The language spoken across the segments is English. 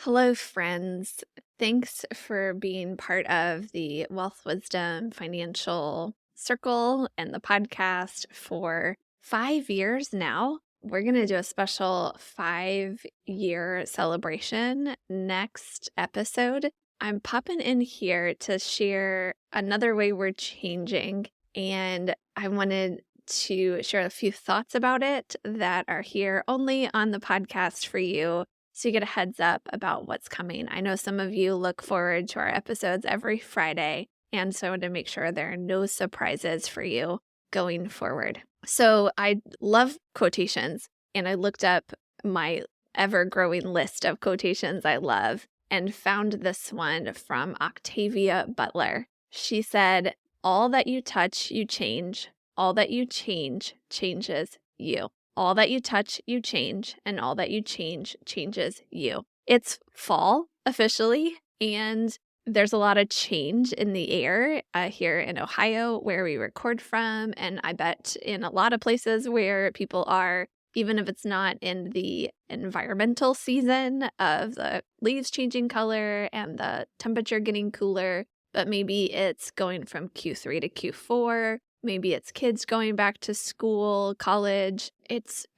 Hello, friends. Thanks for being part of the Wealth Wisdom Financial Circle and the podcast for 5 years now. We're going to do a special 5-year celebration next episode. I'm popping in here to share another way we're changing, and I wanted to share a few thoughts about it that are here only on the podcast for you so you get a heads up about what's coming. I know some of you look forward to our episodes every Friday, and so I want to make sure there are no surprises for you going forward. So I love quotations, and I looked up my ever-growing list of quotations I love and found this one from Octavia Butler. She said, "All that you touch, you change. All that you change, changes you. All that you touch, you change, and all that you change, changes you." It's fall officially, and there's a lot of change in the air here in Ohio where we record from, and I bet in a lot of places where people are, even if it's not in the environmental season of the leaves changing color and the temperature getting cooler, but maybe it's going from Q3 to Q4. Maybe it's kids going back to school, college.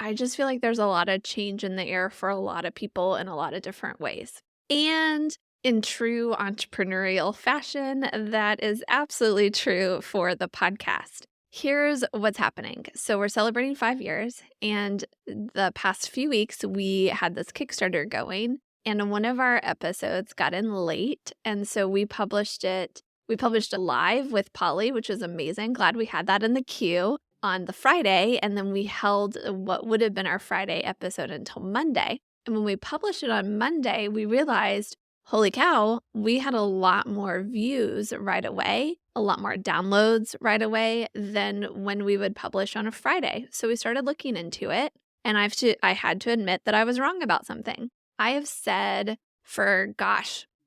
I just feel like there's a lot of change in the air for a lot of people in a lot of different ways. And in true entrepreneurial fashion, that is absolutely true for the podcast. Here's what's happening. So we're celebrating 5 years, and the past few weeks we had this Kickstarter going, and one of our episodes got in late, and so we published it. We published it live with Polly, which was amazing. Glad we had that in the queue on the Friday, and then we held what would have been our Friday episode until Monday. And when we published it on Monday, we realized, holy cow, we had a lot more views right away, a lot more downloads right away than when we would publish on a Friday. So we started looking into it, and I had to admit that I was wrong about something. I have said for,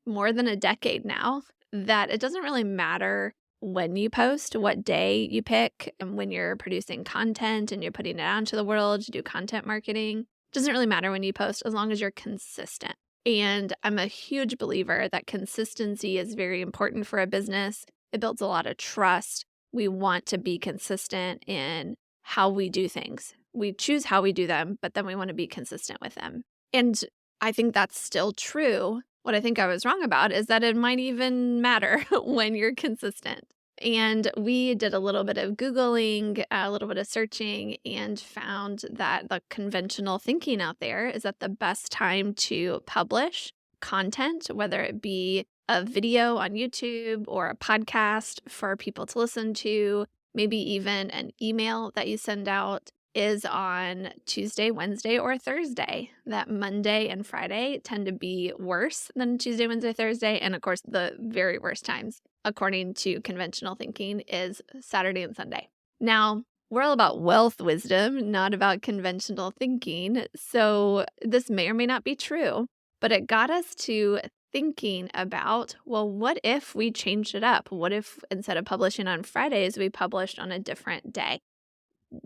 more than a decade now that it doesn't really matter when you post, what day you pick, and when you're producing content and you're putting it out into the world to do content marketing. It doesn't really matter when you post as long as you're consistent. And I'm a huge believer that consistency is very important for a business. It builds a lot of trust. We want to be consistent in how we do things. We choose how we do them, but then we want to be consistent with them. And I think that's still true. What I think I was wrong about is that it might even matter when you're consistent. And we did a little bit of Googling, a little bit of searching, and found that the conventional thinking out there is that the best time to publish content, whether it be a video on YouTube or a podcast for people to listen to, maybe even an email that you send out, is on Tuesday, Wednesday, or Thursday. That Monday and Friday tend to be worse than Tuesday, Wednesday, Thursday. And of course, the very worst times, according to conventional thinking, is Saturday and Sunday. Now, we're all about wealth wisdom, not about conventional thinking. So this may or may not be true, but it got us to thinking about, well, what if we changed it up? What if instead of publishing on Fridays, we published on a different day?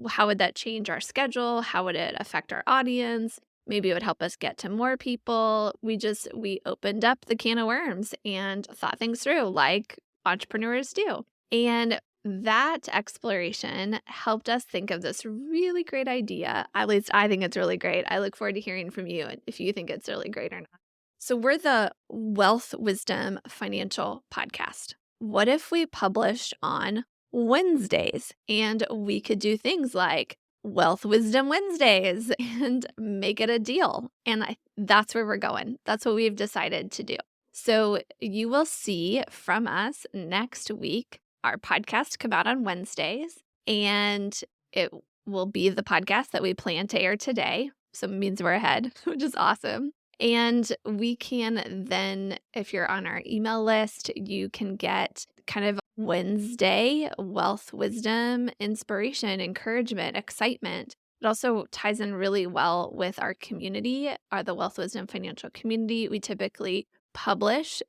How would that change our schedule? How would it affect our audience? Maybe it would help us get to more people. We opened up the can of worms and thought things through like entrepreneurs do. And that exploration helped us think of this really great idea. At least I think it's really great. I look forward to hearing from you if you think it's really great or not. So we're the Wealth Wisdom Financial Podcast. What if we published on Wednesdays, and we could do things like Wealth Wisdom Wednesdays and make it a deal? And that's where we're going. That's what we've decided to do. So you will see from us next week our podcast come out on Wednesdays, and it will be the podcast that we plan to air today. So it means we're ahead, which is awesome. And we can then, if you're on our email list, you can get kind of Wednesday wealth wisdom, inspiration, encouragement, excitement. It also ties in really well with our community, the Wealth Wisdom Financial Community. We typically publish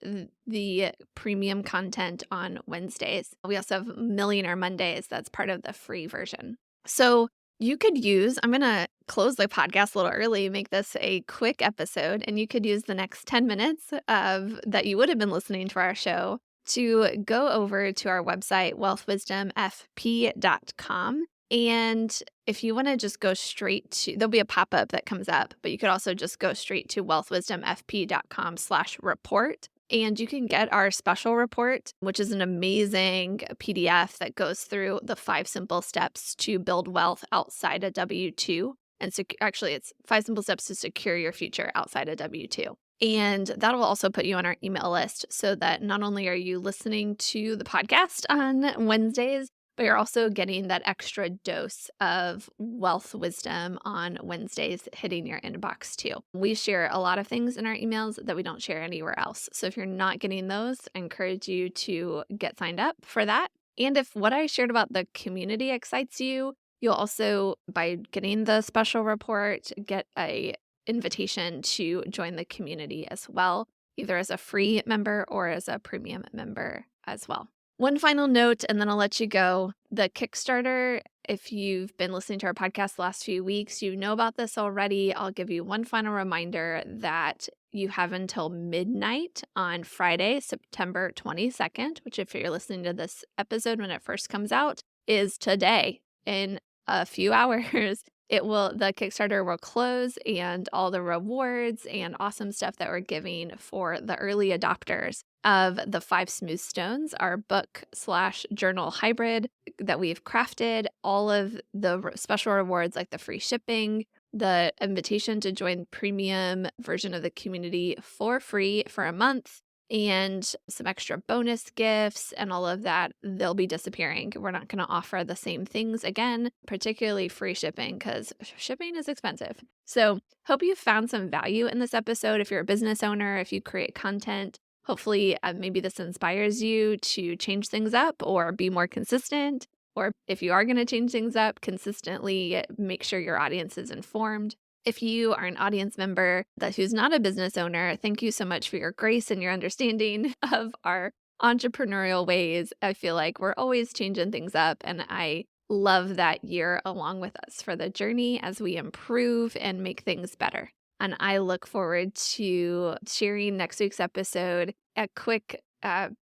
the premium content on Wednesdays. We also have Millionaire Mondays. That's part of the free version. So You could use I'm gonna close the podcast a little early, make this a quick episode, and you could use the next 10 minutes of that you would have been listening to our show to go over to our website, wealthwisdomfp.com. And if you want to just go straight to, there'll be a pop-up that comes up, but you could also just go straight to wealthwisdomfp.com/report. And you can get our special report, which is an amazing PDF that goes through the 5 simple steps to build wealth outside a W-2. And actually, it's 5 simple steps to secure your future outside a W-2. And that will also put you on our email list so that not only are you listening to the podcast on Wednesdays, but you're also getting that extra dose of wealth wisdom on Wednesdays hitting your inbox too. We share a lot of things in our emails that we don't share anywhere else. So if you're not getting those, I encourage you to get signed up for that. And if what I shared about the community excites you, you'll also, by getting the special report, get a invitation to join the community as well, either as a free member or as a premium member as well. One final note, and then I'll let you go. The Kickstarter, if you've been listening to our podcast the last few weeks, you know about this already. I'll give you one final reminder that you have until midnight on Friday, September 22nd, which if you're listening to this episode when it first comes out, is today. In a few hours, the Kickstarter will close, and all the rewards and awesome stuff that we're giving for the early adopters of the 5 Smooth Stones, our book/journal hybrid that we've crafted, all of the special rewards like the free shipping, the invitation to join premium version of the community for free for a month, and some extra bonus gifts and all of that, they'll be disappearing. We're not going to offer the same things again, particularly free shipping, because shipping is expensive. So hope you found some value in this episode. If you're a business owner, if you create content, hopefully maybe this inspires you to change things up or be more consistent. Or if you are going to change things up consistently, make sure your audience is informed. If you are an audience member who's not a business owner, thank you so much for your grace and your understanding of our entrepreneurial ways. I feel like we're always changing things up, and I love that you're along with us for the journey as we improve and make things better. And I look forward to sharing next week's episode. A quick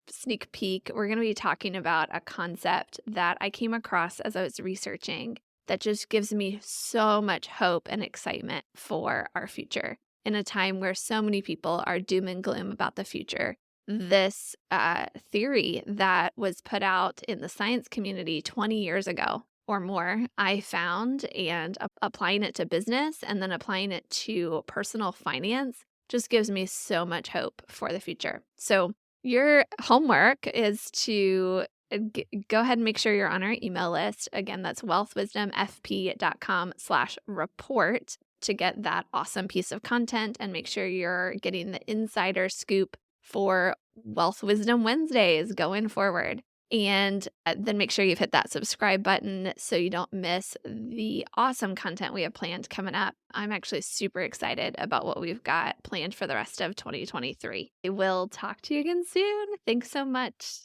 sneak peek, we're going to be talking about a concept that I came across as I was researching that just gives me so much hope and excitement for our future in a time where so many people are doom and gloom about the future. This theory that was put out in the science community 20 years ago or more, I found, and applying it to business and then applying it to personal finance just gives me so much hope for the future. So your homework is to go ahead and make sure you're on our email list. Again, that's wealthwisdomfp.com/report to get that awesome piece of content and make sure you're getting the insider scoop for Wealth Wisdom Wednesdays going forward. And then make sure you've hit that subscribe button so you don't miss the awesome content we have planned coming up. I'm actually super excited about what we've got planned for the rest of 2023. I will talk to you again soon. Thanks so much.